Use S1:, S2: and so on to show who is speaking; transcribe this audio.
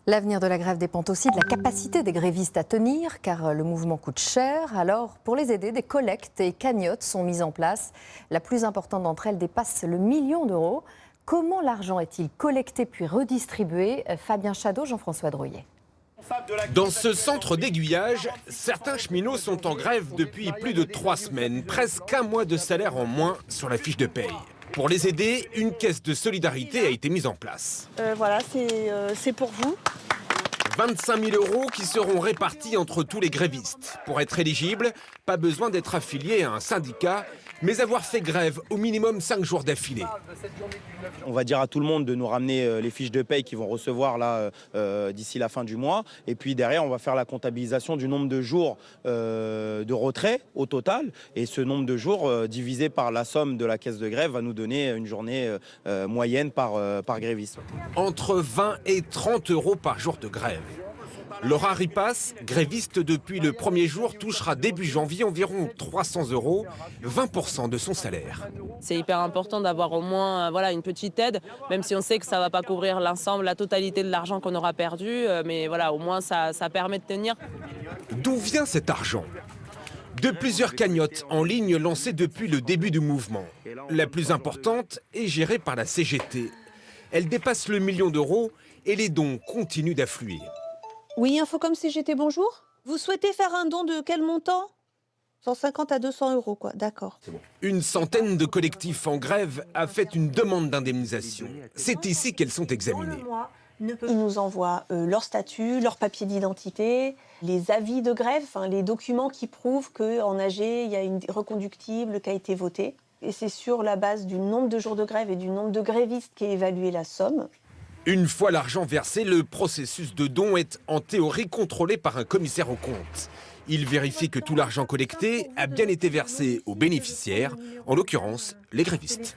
S1: L'avenir de la grève dépend aussi de la capacité des grévistes à tenir, car le mouvement coûte cher. Alors, pour les aider, des collectes et cagnottes sont mises en place. La plus importante d'entre elles dépasse le million d'euros. Comment l'argent est-il collecté puis redistribué? Fabien Chadeau, Jean-François Drouillet.
S2: Dans ce centre d'aiguillage, certains cheminots sont en grève depuis plus de 3 semaines, presque un mois de salaire en moins sur la fiche de paye. Pour les aider, une caisse de solidarité a été mise en place.
S3: Voilà, c'est pour vous.
S2: 25 000 euros qui seront répartis entre tous les grévistes. Pour être éligible, pas besoin d'être affilié à un syndicat, mais avoir fait grève au minimum 5 jours d'affilée.
S4: On va dire à tout le monde de nous ramener les fiches de paye qu'ils vont recevoir là d'ici la fin du mois. Et puis derrière, on va faire la comptabilisation du nombre de jours de retrait au total. Et ce nombre de jours divisé par la somme de la caisse de grève va nous donner une journée moyenne par gréviste.
S2: Entre 20 et 30 euros par jour de grève. Laura Ripas, gréviste depuis le premier jour, touchera début janvier environ 300 euros, 20% de son salaire.
S5: C'est hyper important d'avoir au moins une petite aide, même si on sait que ça ne va pas couvrir l'ensemble, la totalité de l'argent qu'on aura perdu, mais voilà, au moins ça permet de tenir.
S2: D'où vient cet argent ? De plusieurs cagnottes en ligne lancées depuis le début du mouvement. La plus importante est gérée par la CGT. Elle dépasse le million d'euros et les dons continuent d'affluer.
S3: Oui, Infocom CGT, bonjour. Vous souhaitez faire un don de quel montant? 150 à 200 euros, quoi. D'accord.
S2: Une centaine de collectifs en grève a fait une demande d'indemnisation. C'est ici qu'elles sont examinées.
S3: Ils nous envoient leur statut, leur papier d'identité, les avis de grève, les documents qui prouvent qu'en AG, il y a une reconductible qui a été votée. Et c'est sur la base du nombre de jours de grève et du nombre de grévistes qu'est évaluée la somme.
S2: Une fois l'argent versé, le processus de don est en théorie contrôlé par un commissaire aux comptes. Il vérifie que tout l'argent collecté a bien été versé aux bénéficiaires, en l'occurrence les grévistes.